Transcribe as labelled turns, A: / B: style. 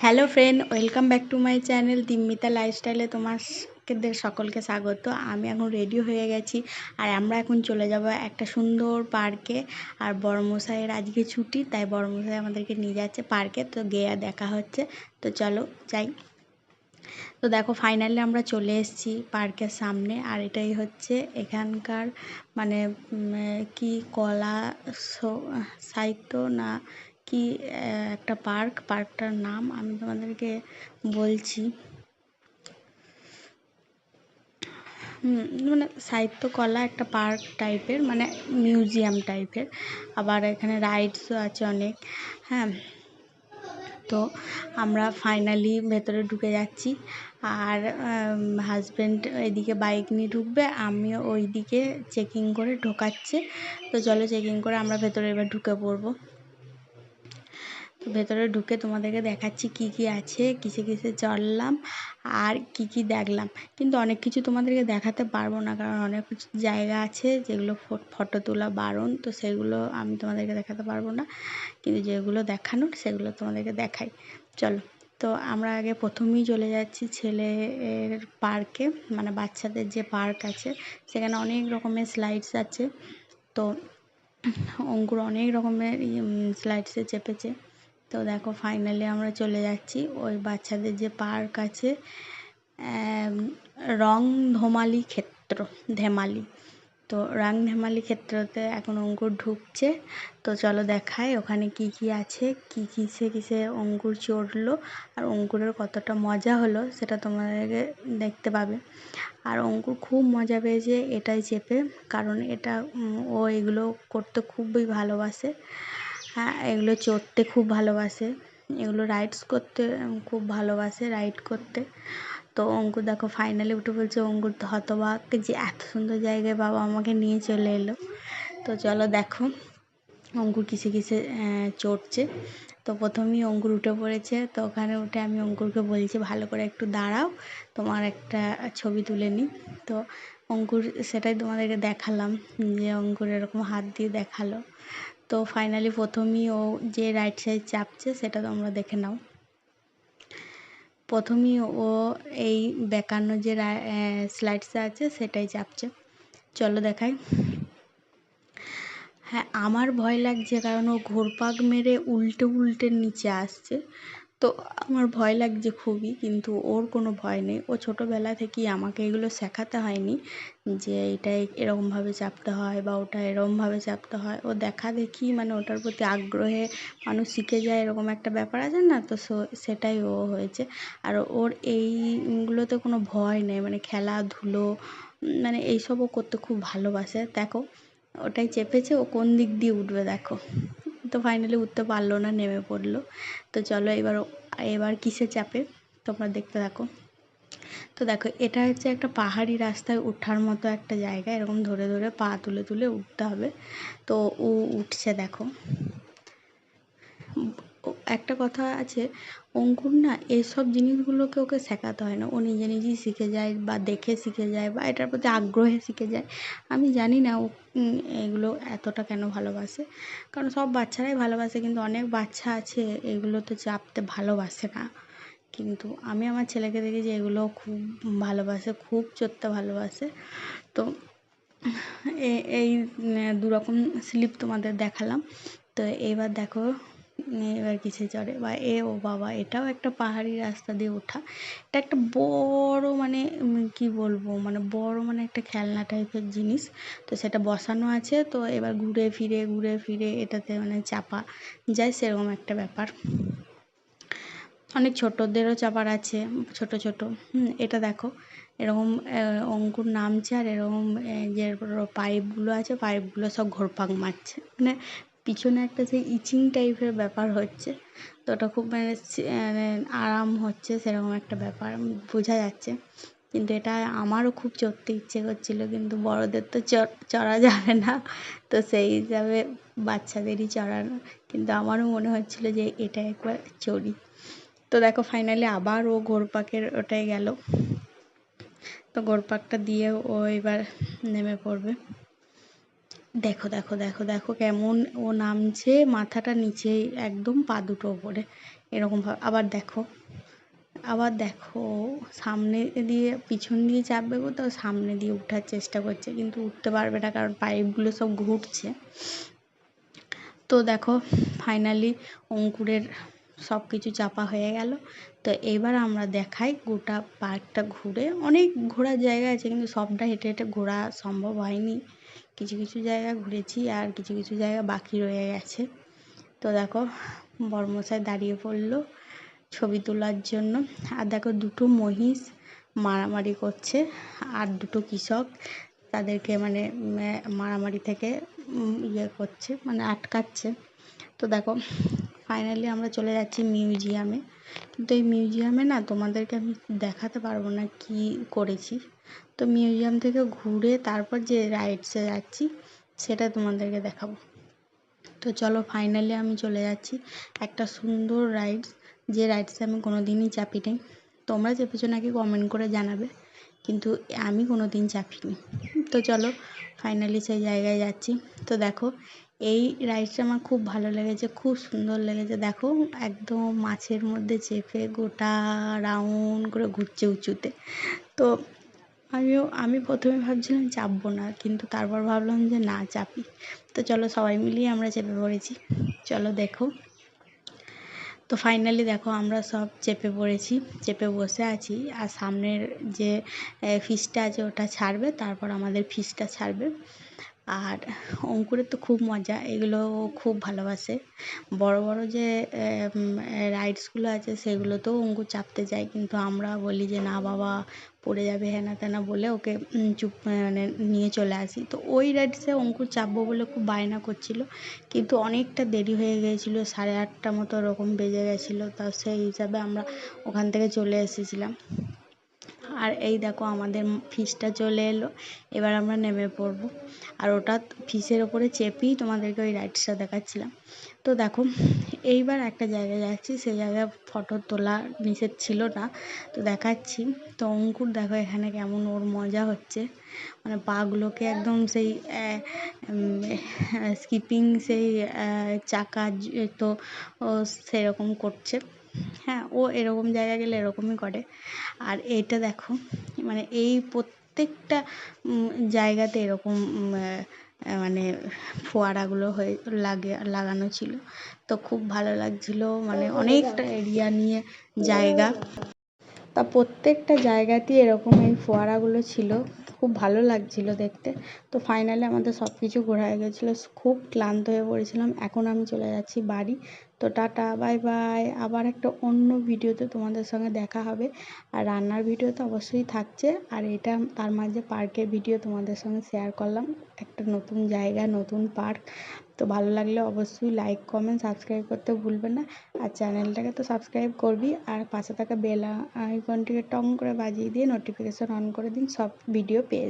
A: Hello friend, welcome back to my channel দিম্মিতা লাইফস্টাইলে তোমাদের সকলকে স্বাগত। আমি এখন রেডি হয়ে গেছি আর আমরা এখন চলে যাব একটা সুন্দর পার্কে। আর বড়মশাইয়ের আজকে ছুটি, তাই বড়মশাই আমাদেরকে নিয়ে যাচ্ছে পার্কে। তো গিয়ে দেখা হচ্ছে, তো চলো যাই। তো দেখো ফাইনালি আমরা চলে এসেছি পার্কের সামনে। আর এটাই হচ্ছে এখানকার মানে কি কলা সাহিত্য না কি একটা পার্কটার নাম আমি তোমাদেরকে বলছি। মানে সাহিত্য কলা একটা পার্ক টাইপের, মানে মিউজিয়াম টাইপের। আবার এখানে রাইডসও আছে অনেক। হ্যাঁ, তো আমরা ফাইনালি ভেতরে ঢুকে যাচ্ছি। আর হাজব্যান্ড এদিকে বাইক নিয়ে ঢুকবে, আমিও ওই দিকে চেকিং করে ঢোকাচ্ছে। তো চলো চেকিং করে আমরা ভেতরে এবার ঢুকে পড়বো। তো ভেতরে ঢুকে তোমাদেরকে দেখাচ্ছি কি কি আছে, কিসে কিসে চললাম আর কি কি দেখলাম। কিন্তু অনেক কিছু তোমাদেরকে দেখাতে পারবো না, কারণ অনেক কিছু জায়গা আছে যেগুলো ফটো তোলা বারণ, তো সেগুলো আমি তোমাদেরকে দেখাতে পারবো না। কিন্তু যেগুলো দেখানোর সেগুলো তোমাদেরকে দেখাই। চলো, তো আমরা আগে প্রথমেই চলে যাচ্ছি ছেলের পার্কে, মানে বাচ্চাদের যে পার্ক আছে সেখানে অনেক রকমের স্লাইডস আছে। তো অঙ্কুর অনেক রকমের স্লাইডসে চেপেছে। তো দেখো ফাইনালি আমরা চলে যাচ্ছি ওই বাচ্চাদের যে পার্ক আছে, রং ধেমালি ক্ষেত্র, ধেমালি। তো রং ধেমালি ক্ষেত্রতে এখন অঙ্কুর ঢুকছে। তো চলো দেখায় ওখানে কি কি আছে, কি কিসে কিসে অঙ্কুর চড়লো আর অঙ্কুরের কতটা মজা হলো সেটা তোমাদেরকে দেখতে পাবে। আর অঙ্কুর খুব মজা পেয়েছে এটাই চেপে, কারণ এটা ও এগুলো করতে খুবই ভালোবাসে। হ্যাঁ, এগুলো চড়তে খুব ভালোবাসে, এগুলো রাইডস করতে খুব ভালোবাসে, রাইড করতে। তো অঙ্কুর দেখো ফাইনালি উঠে বলছে, অঙ্কুর তো হতবাক যে এত সুন্দর জায়গায় বাবা আমাকে নিয়ে চলে এলো। তো চলো দেখো অঙ্কুর কিসে কিসে চড়ছে। তো প্রথমেই অঙ্কুর উঠে পড়েছে। তো ওখানে উঠে আমি অঙ্কুরকে বলছি ভালো করে একটু দাঁড়াও, তোমার একটা ছবি তুলে নিই। তো অঙ্কুর সেটাই তোমাদেরকে দেখালাম, যে অঙ্কুর এরকম হাত দিয়ে দেখালো। তো ফাইনালি প্রথমেই ও যে রাইট সাইড চাপছে সেটা তোমরা দেখে নাও। প্রথমেই ও এই বেঁকানো যে স্লাইডসটা আছে সেটাই চাপছে। চলো দেখাই। হ্যাঁ, আমার ভয় লাগছে কারণ ও ঘুরপাক মেরে উল্টে উল্টে নিচে আসছে। তো আমার ভয় লাগছে খুবই, কিন্তু ওর কোনো ভয় নেই। ও ছোটোবেলা থেকেই আমাকে এগুলো শেখাতে হয়নি যে এটা এরকমভাবে চাপতে হয় বা ওটা এরকমভাবে চাপতে হয়। ও দেখা দেখি মানে ওটার প্রতি আগ্রহে মানুষ শিখে যায়, এরকম একটা ব্যাপার আছে না, তো সেটাই ও হয়েছে। আর ওর এইগুলোতে কোনো ভয় নেই, মানে খেলাধুলো মানে এইসবও করতে খুব ভালোবাসে। দেখো ওটাই চেপেছে, ও কোন দিক দিয়ে উঠবে দেখো। তো ফাইনালি উঠতে পারলো না, নেমে পড়লো। তো চলো এবার কিসে চাপে তোমরা দেখতে থাকো। তো দেখো এটা হচ্ছে একটা পাহাড়ি রাস্তায় ওঠার মতো একটা জায়গা, এরকম ধরে ধরে পা তুলে তুলে উঠতে হবে। তো ও উঠছে দেখো। একটা কথা আছে, অঙ্কুর না এইসব জিনিসগুলোকে ওকে শেখাতে হয় না, ও নিজে নিজেই শিখে যায় বা দেখে শিখে যায় বা এটার প্রতি আগ্রহে শিখে যায়। আমি জানি না ও এগুলো এতটা কেন ভালোবাসে, কারণ সব বাচ্চারাই ভালোবাসে, কিন্তু অনেক বাচ্চা আছে এগুলোতে চাপতে ভালোবাসে না। কিন্তু আমি আমার ছেলেকে দেখেছি এগুলো খুব ভালোবাসে, খুব চড়তে ভালোবাসে। তো এই দুরকম স্লিপ তোমাদের দেখালাম। তো এবার দেখো এবার কিসে চড়ে বা ও বাবা, এটাও একটা পাহাড়ি রাস্তা দিয়ে ওঠা। এটা একটা বড় মানে কি বলবো, মানে বড় মানে একটা খেলনা টাইপের জিনিস। তো সেটা বসানো আছে, তো এবার ঘুরে ফিরে এটাতে মানে চাপা যায়, সেরকম একটা ব্যাপার। অনেক ছোটদেরও চাপার আছে, ছোট ছোট। এটা দেখো এরকম অঙ্কুর নামছে আর এরকম যে পাইপগুলো আছে, পাইপগুলো সব ঘোরপাক মারছে, মানে পিছনে একটা সেই ইচিং টাইপের ব্যাপার হচ্ছে। তো ওটা খুব মানে আরাম হচ্ছে, সেরকম একটা ব্যাপার বোঝা যাচ্ছে। কিন্তু এটা আমারও খুব চড়তে ইচ্ছে করছিলো, কিন্তু বড়দের তো চড়া যাবে না, তো সেই হিসাবে বাচ্চাদেরই চড়ানো। কিন্তু আমারও মনে হচ্ছিলো যে এটা একবার চড়ি। তো দেখো ফাইনালি আবার ও ঘোরপাকের ওটাই গেল। তো ঘোরপাকটা দিয়ে ও এবার নেমে পড়বে। দেখো দেখো দেখো দেখো কেমন ও নামছে, মাথাটা নিচে একদম, পা দুটো ওপরে, এরকমভাবে আবার দেখো সামনে দিয়ে পিছন দিয়ে চাপবে তো সামনে দিয়ে ওঠার চেষ্টা করছে, কিন্তু উঠতে পারবে না কারণ পাইপগুলো সব ঘুরছে। তো দেখো ফাইনালি অঙ্কুরের সব কিছু চাপা হয়ে গেল। তো এবার আমরা দেখাই গোটা পার্কটা ঘুরে, অনেক ঘোরার জায়গা আছে কিন্তু সবটা হেঁটে হেঁটে ঘোরা সম্ভব হয়নি। কিছু কিছু জায়গা ঘুরেছি আর কিছু কিছু জায়গা বাকি রয়ে গেছে। তো দেখো বর্মশাই দাঁড়িয়ে পড়লো ছবি তোলার জন্য। আর দেখো দুটো মহিষ মারামারি করছে আর দুটো কৃষক তাদেরকে মানে মারামারি থেকে ইয়ে করছে, মানে আটকাচ্ছে। তো দেখো ফাইনালি আমরা চলে যাচ্ছি মিউজিয়ামে। কিন্তু এই মিউজিয়ামে না তোমাদেরকে আমি দেখাতে পারবো না কি করেছি। তো মিউজিয়াম থেকে ঘুরে তারপর যে রাইডসে যাচ্ছি সেটা তোমাদেরকে দেখাবো। তো চলো ফাইনালি আমি চলে যাচ্ছি একটা সুন্দর রাইডস, যে রাইডসে আমি কোনো দিনই চাপিনি। তোমরা চেপেছো নাকি কমেন্ট করে জানাবে, কিন্তু আমি কোনো দিন চাপিনি। তো চলো ফাইনালি সেই জায়গায় যাচ্ছি। তো দেখো এই রাইডসটা আমার খুব ভালো লেগেছে, খুব সুন্দর লেগেছে। দেখো একদম মাছের মধ্যে চেপে গোটা রাউন্ড করে ঘুরছে উঁচুতে। তো আমি প্রথমে ভাবছিলাম চাপবো না, কিন্তু তারপর ভাবলাম যে না চাপি। তো চলো সবাই মিলিয়ে আমরা চেপে পড়েছি। চলো দেখো। তো ফাইনালি দেখো আমরা সব চেপে পড়েছি, চেপে বসে আছি। আর সামনের যে ফিসটা আছে ওটা ছাড়বে, তারপর আমাদের ফিসটা ছাড়বে। আর অঙ্কুরের তো খুব মজা, এগুলো খুব ভালোবাসে। বড় বড় যে রাইডসগুলো আছে সেগুলোতেও অঙ্কুর চাপতে যায়, কিন্তু আমরা বলি যে না বাবা পড়ে যাবে হ্যানা ত্যানা বলে ওকে চুপ মানে নিয়ে চলে আসি। তো ওই রাইডসে অঙ্কুর চাপবো বলে খুব বায়না করছিল, কিন্তু অনেকটা দেরি হয়ে গিয়েছিলো, 8:30 মতো ওরকম বেজে গেছিলো। তা সেই হিসাবে আমরা ওখান থেকে চলে এসেছিলাম। আর এই দেখো আমাদের ফিসটা চলে এলো, এবার আমরা নেমে পড়বো। আর ওটা ফিসের ওপরে চেপেই তোমাদেরকে ওই রাইডসটা দেখাচ্ছিলাম। তো দেখো এইবার একটা জায়গায় যাচ্ছি, সেই জায়গায় ফটো তোলা নিষেধ ছিল না, তো দেখাচ্ছি। তো অঙ্কুর দেখো এখানে কেমন ওর মজা হচ্ছে, মানে পাগুলোকে একদম সেই স্কিপিং সেই চাকা তো সেরকম করছে। হ্যাঁ, ও এরকম জায়গায় গেলে এরকমই করে। আর এইটা দেখো মানে এই প্রত্যেকটা জায়গাতে এরকম মানে ফোয়ারাগুলো লাগানো ছিল। তো খুব ভালো লাগছিলো, মানে অনেকটা এরিয়া নিয়ে জায়গা, তা প্রত্যেকটা জায়গাতেই এরকম এই ফোয়ারাগুলো ছিল, খুব ভালো লাগছিল দেখতে। তো ফাইনালি আমাদের সব কিছু ঘোরা হয়ে গেছিলো, খুব ক্লান্ত হয়ে পড়েছিলাম। এখন আমি চলে যাচ্ছি বাড়ি। তো টাটা বাই বাই, আবার একটা অন্য ভিডিওতে তোমাদের সঙ্গে দেখা হবে। আর রান্নার ভিডিও তো অবশ্যই থাকছে, আর এটা তার মাঝে পার্কের ভিডিও তোমাদের সঙ্গে শেয়ার করলাম, একটা নতুন জায়গা নতুন পার্ক। তো ভালো লাগলে অবশ্যই লাইক কমেন্ট সাবস্ক্রাইব করতে ভুলবেন না। আর চ্যানেলটাকে তো সাবস্ক্রাইব করবি, আর পাশে থাকা বেল আইকনটিকে টং করে বাজিয়ে দিয়ে নোটিফিকেশান অন করে দিন, সব ভিডিও পেয়ে